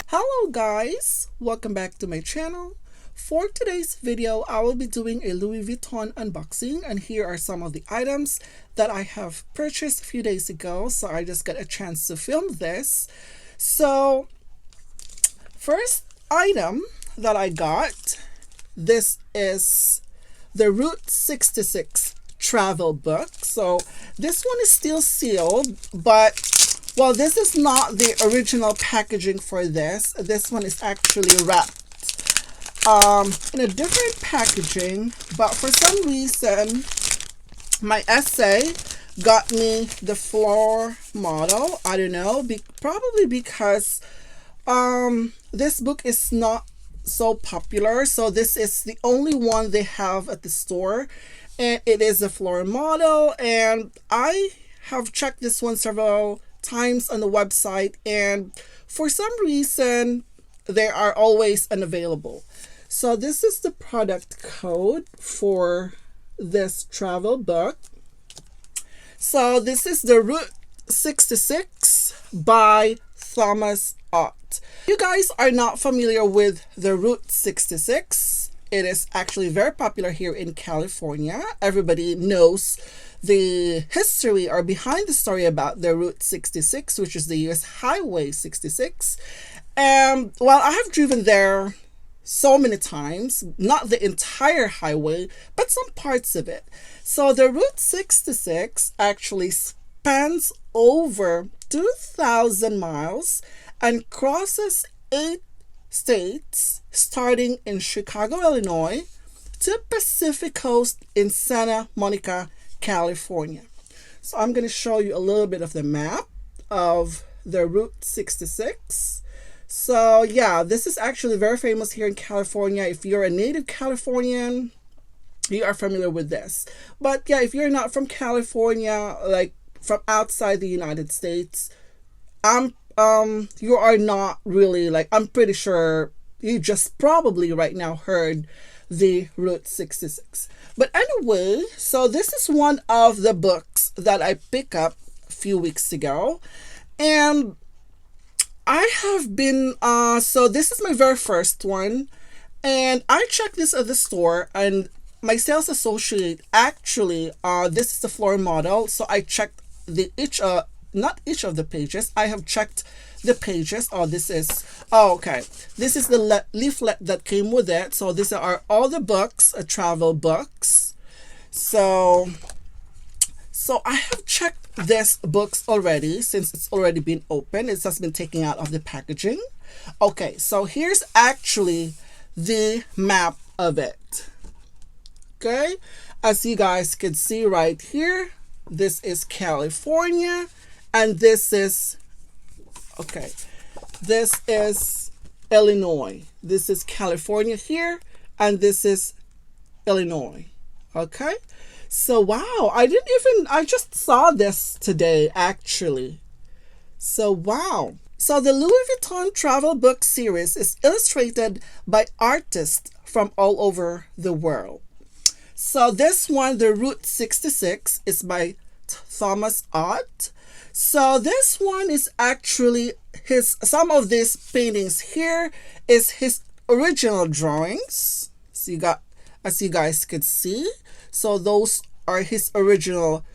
Hello guys, welcome back to my channel. For today's video, I will be doing a Louis Vuitton unboxing, and here are some of the items that I have purchased a few days ago, so I just got a chance to film this. So first item that I got, this is the Route 66 travel book. So this one is still sealed, but well, this is not the original packaging for this. This one is actually wrapped in a different packaging, but for some reason my essay got me the floor model. I don't know, probably because this book is not so popular, so this is the only one they have at the store, and it is a floor model. And I have checked this one several times on the website, and for some reason they are always unavailable. So this is the product code for this travel book. So this is the Route 66 by Thomas Ott. If you guys are not familiar with the Route 66, it is actually very popular here in California. Everybody knows the history or behind the story about the Route 66, which is the US Highway 66. And well, I have driven there so many times, not the entire highway, but some parts of it. So the Route 66 actually spans over 2,000 miles and crosses 8 states, starting in Chicago, Illinois, to Pacific Coast in Santa Monica, California. So I'm going to show you a little bit of the map of the Route 66. So yeah, this is actually very famous here in California. If you're a native Californian, you are familiar with this. But yeah, if you're not from California, like from outside the United States, you are not really, like, I'm pretty sure you just probably right now heard the Route 66. But anyway, so this is one of the books that I picked up a few weeks ago, and I have been so this is my very first one, and I checked this at the store, and my sales associate actually this is the floor model, so I checked the not each of the pages. I have checked the pages. This is the leaflet that came with it. So these are all the books, travel books. So I have checked this books already, since it's already been opened. It has been taken out of the packaging. Okay, so here's actually the map of it. Okay, as you guys can see right here, this is California, and this is Illinois. This is California here, and this is Illinois. Okay, so wow, I just saw this today actually. So wow. So the Louis Vuitton travel book series is illustrated by artists from all over the world. So this one, the Route 66, is by Thomas Ott. So this one is actually some of these paintings here is his original drawings. So as you guys could see, so those are his original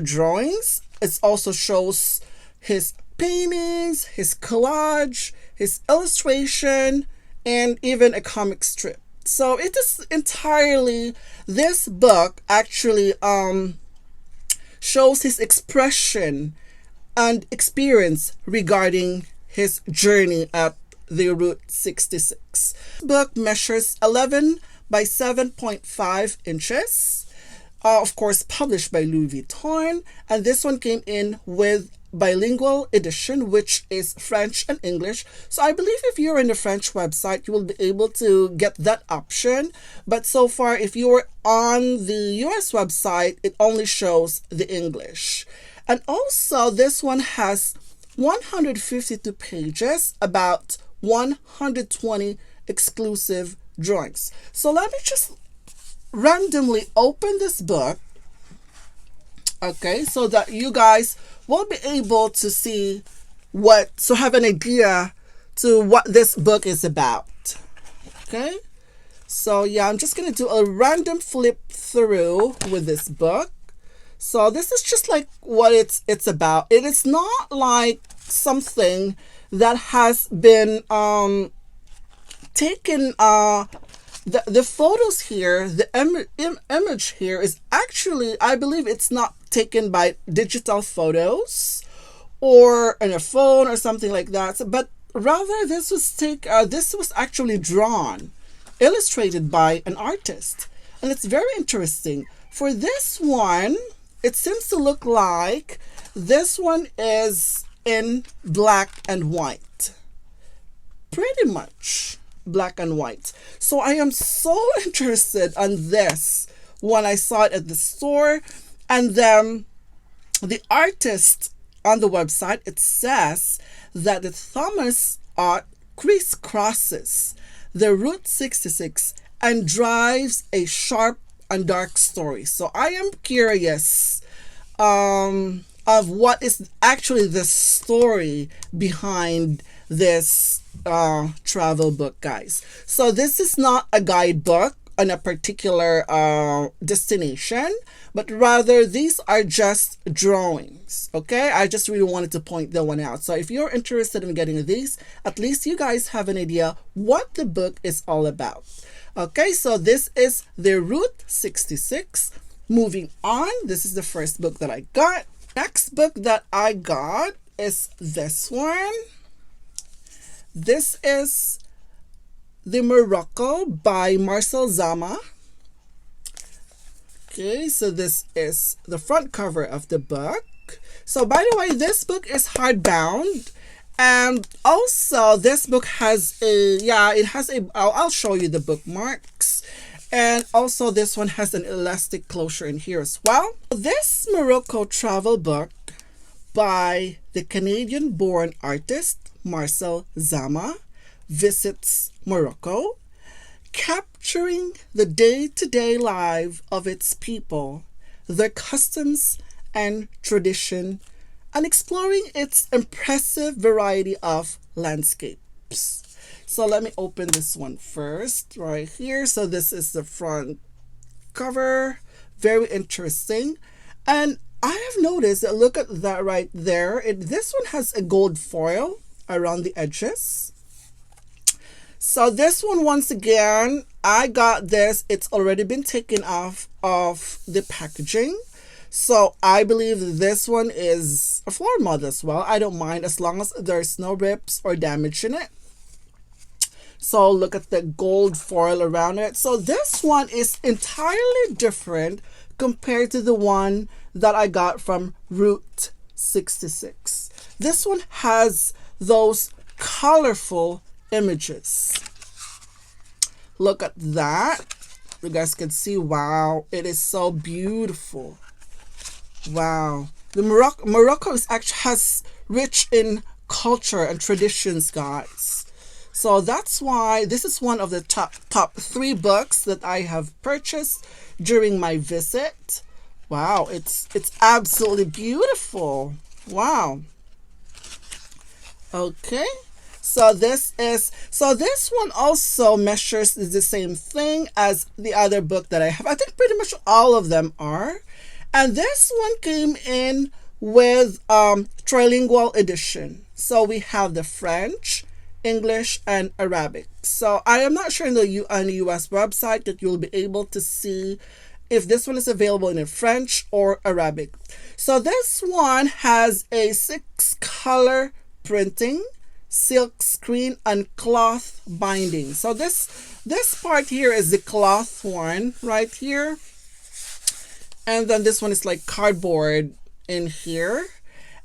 drawings. It also shows his paintings, his collage, his illustration, and even a comic strip. So it is entirely, this book actually shows his expression and experience regarding his journey at the Route 66. The book measures 11 by 7.5 inches. Of course, published by Louis Vuitton, and this one came in with bilingual edition, which is French and English. So I believe if you're in the French website, you will be able to get that option. But so far, if you're on the US website, it only shows the English. And also, this one has 152 pages, about 120 exclusive drawings. So let me just randomly open this book, okay, so that you guys will be able to see have an idea to what this book is about. Okay, so yeah, I'm just gonna do a random flip through with this book. So this is just like what it's about. It is not like something that has been taken. The photos here, the image here is actually, I believe it's not taken by digital photos or in a phone or something like that, but rather this was actually drawn, illustrated by an artist, and it's very interesting. For this one, it seems to look like this one is in black and white, pretty much black and white. So I am so interested on this when I saw it at the store. And then the artist on the website, it says that the Thomas art crisscrosses the Route 66 and drives a sharp and dark story. So I am curious of what is actually the story behind this travel book, guys. So this is not a guidebook on a particular destination, but rather these are just drawings. Okay, I just really wanted to point that one out. So if you're interested in getting these, at least you guys have an idea what the book is all about. Okay, so this is the Route 66. Moving on, this is the first book that I got. Next book that I got is this one. This is The Morocco by Marcel Zama. Okay, so this is the front cover of the book. So by the way, this book is hardbound. And also this book has I'll show you the bookmarks. And also this one has an elastic closure in here as well. This Morocco travel book by the Canadian-born artist Marcel Zama visits Morocco, capturing the day-to-day life of its people, their customs and tradition, and exploring its impressive variety of landscapes. So let me open this one first right here. So this is the front cover. Very interesting. And I have noticed that, look at that right there. This one has a gold foil around the edges. So this one, once again, I got this. It's already been taken off of the packaging. So I believe this one is a floor model as well. I don't mind as long as there's no rips or damage in it. So look at the gold foil around it. So this one is entirely different compared to the one that I got from Route 66. This one has those colorful images. Look at that. You guys can see, wow, it is so beautiful. Wow. The Morocco is actually has rich in culture and traditions, guys. So that's why this is one of the top 3 books that I have purchased during my visit. Wow, it's absolutely beautiful. Wow. Okay. So this one also measures the same thing as the other book that I have. I think pretty much all of them are. And this one came in with trilingual edition. So we have the French, English, and Arabic. So I am not sure on the US website that you'll be able to see if this one is available in French or Arabic. So this one has a 6-color printing, silk screen, and cloth binding. So this part here is the cloth one right here. And then this one is like cardboard in here.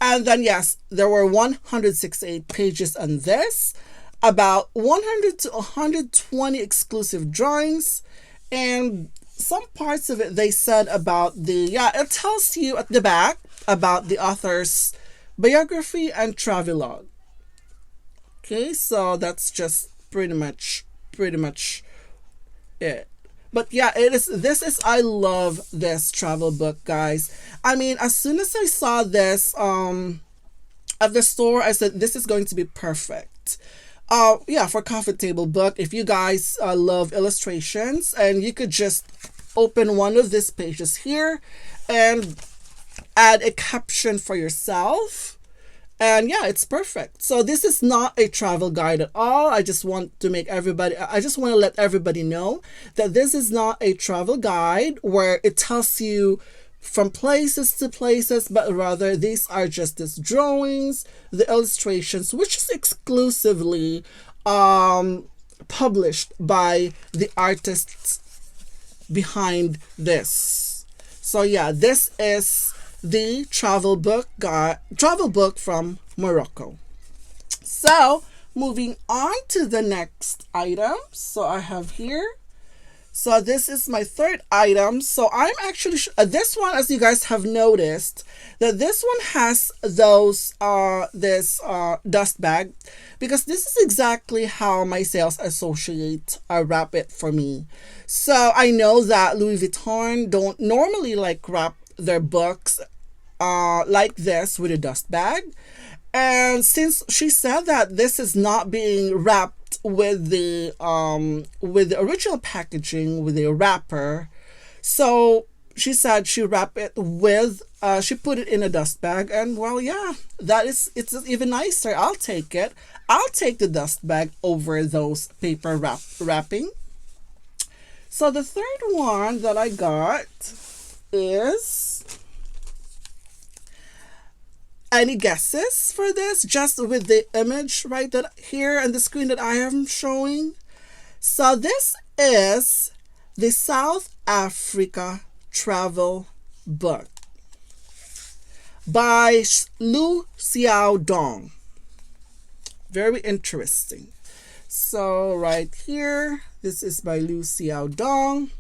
And then, yes, there were 168 pages on this, about 100 to 120 exclusive drawings, and some parts of it they said about it tells you at the back about the author's biography and travelogue. Okay, so that's just pretty much it. But yeah, I love this travel book, guys. I mean, as soon as I saw this at the store, I said, this is going to be perfect. Yeah, for coffee table book, if you guys love illustrations, and you could just open one of these pages here and add a caption for yourself. And yeah, it's perfect. So this is not a travel guide at all. I just want to let everybody know that this is not a travel guide where it tells you from places to places, but rather these are just these drawings, the illustrations, which is exclusively published by the artists behind this. So yeah, this is the travel book from Morocco. So moving on to the next item. So I have here. So this is my third item. So I'm actually this one, as you guys have noticed, that this one has those this dust bag, because this is exactly how my sales associate wrap it for me. So I know that Louis Vuitton don't normally like wrap their books like this with a dust bag. And since she said that this is not being wrapped with the original packaging, with the wrapper, so she said she wrapped it with she put it in a dust bag. And well, yeah, it's even nicer. I'll take it. I'll take the dust bag over those paper wrapping. So the third one that I got is, any guesses for this? Just with the image right that here on the screen that I am showing. So this is the South Africa travel book by Lu Xiao Dong. Very interesting. So right here, this is by Lu Xiao Dong.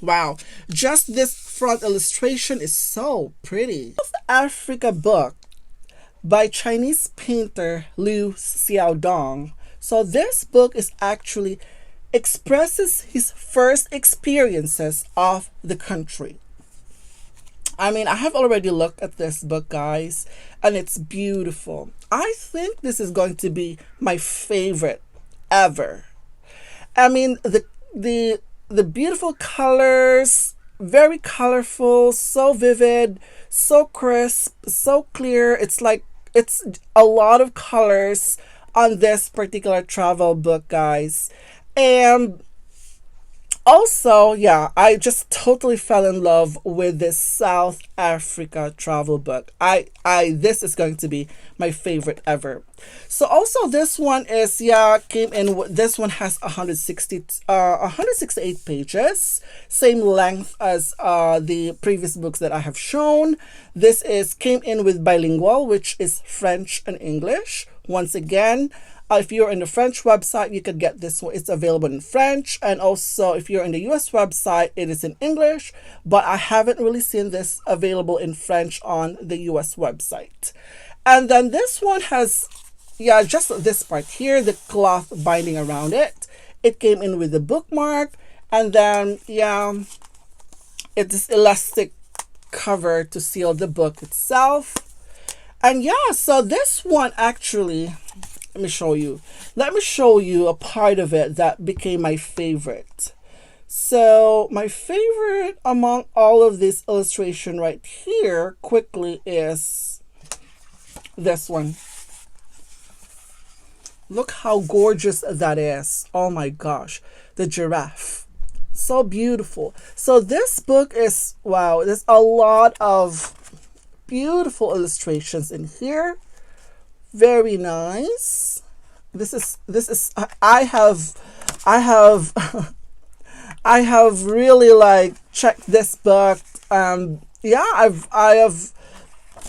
Wow, just this front illustration is so pretty. South Africa book by Chinese painter Lu Xiaodong. So this book is actually expresses his first experiences of the country. I mean, I have already looked at this book, guys, and it's beautiful. I think this is going to be my favorite ever. I mean, the beautiful colors, very colorful, so vivid, so crisp, so clear. It's like it's a lot of colors on this particular travel book, guys. And also, yeah, I just totally fell in love with this South Africa travel book. This is going to be my favorite ever. So also this one is, yeah, this one has 168 pages, same length as the previous books that I have shown. This came in with bilingual, which is French and English. Once again, if you're in the French website, you could get this one. It's available in French. And also, if you're in the US website, it is in English. But I haven't really seen this available in French on the US website. And then this one has, yeah, just this part here, the cloth binding around it. It came in with the bookmark. And then, yeah, it's elastic cover to seal the book itself. And yeah, so this one actually, let me show you a part of it that became my favorite. So my favorite among all of this illustration right here quickly is this one. Look how gorgeous that is. Oh my gosh, the giraffe. So beautiful. So this book is, wow, there's a lot of beautiful illustrations in here. Very nice. This is I have I have really like checked this book. Yeah, I have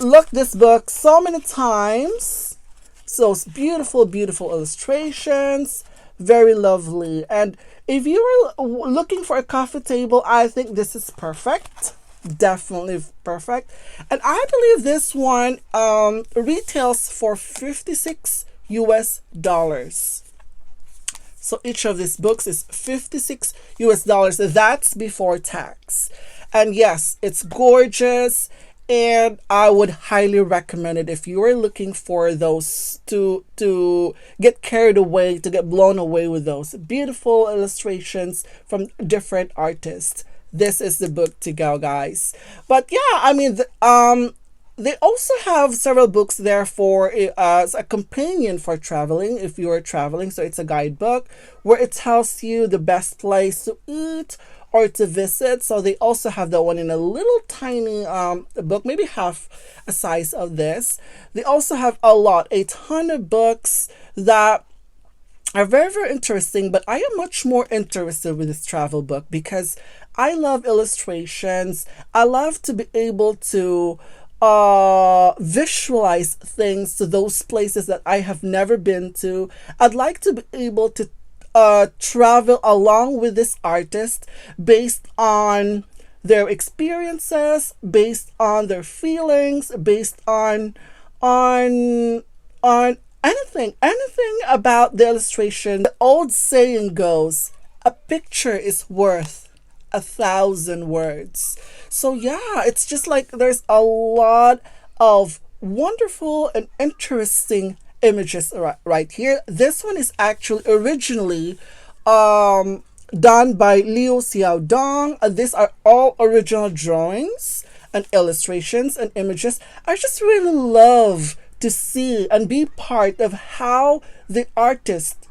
looked this book so many times. So it's beautiful illustrations, very lovely. And if you were looking for a coffee table, I think this is perfect. Definitely perfect. And I believe this one retails for $56 US. So each of these books is $56 US. That's before tax. And yes, it's gorgeous. and I would highly recommend it if you are looking for those to get carried away, to get blown away with those beautiful illustrations from different artists. This is the book to go, guys. But yeah, I mean, they also have several books there for as a companion for traveling if you are traveling. So it's a guidebook where it tells you the best place to eat or to visit. So they also have that one in a little tiny book, maybe half a size of this. They also have a ton of books that are very, very interesting, but I am much more interested with this travel book because I love illustrations. I love to be able to visualize things to those places that I have never been to. I'd like to be able to travel along with this artist based on their experiences, based on their feelings, based on anything about the illustration. The old saying goes, a picture is worth 1,000 words. So yeah, it's just like there's a lot of wonderful and interesting images right here. This one is actually originally done by Liu Xiaodong. These are all original drawings and illustrations and images. I just really love to see and be part of how the artist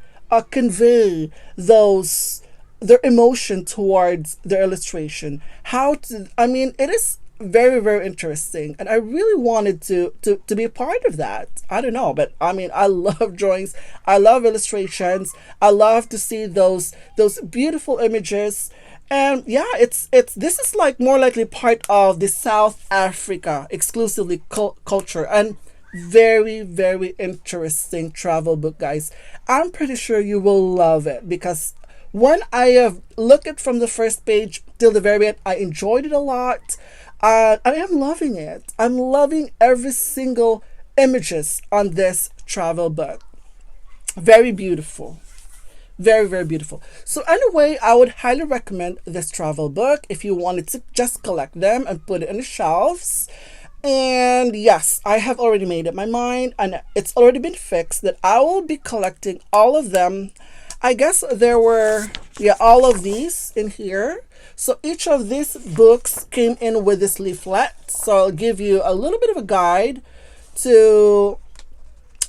convey their emotion towards their illustration. It is very, very interesting, and I really wanted to be a part of that. I don't know, but I mean, I love drawings, I love illustrations, I love to see those beautiful images. And yeah, it's this is like more likely part of the South Africa exclusively culture, and very, very interesting travel book, guys. I'm pretty sure you will love it because when I have looked at from the first page till the very end, I enjoyed it a lot. I am loving it. I'm loving every single images on this travel book. Very beautiful. Very, very beautiful. So anyway, I would highly recommend this travel book if you wanted to just collect them and put it on the shelves. And yes, I have already made up my mind, and it's already been fixed that I will be collecting all of them. I guess there were, yeah, all of these in here. So each of these books came in with this leaflet. So I'll give you a little bit of a guide to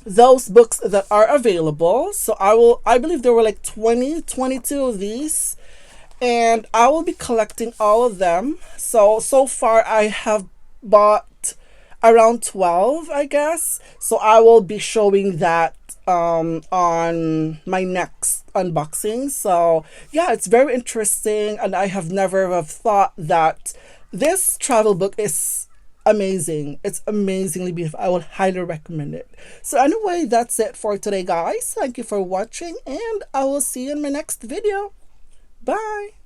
those books that are available. So I believe there were like 22 of these, and I will be collecting all of them. So far I have bought around 12, I guess. So I will be showing that on my next unboxing. So yeah, it's very interesting, and I have never have thought that this travel book is amazing. It's amazingly beautiful. I would highly recommend it. So anyway, that's it for today, guys. Thank you for watching, and I will see you in my next video. Bye.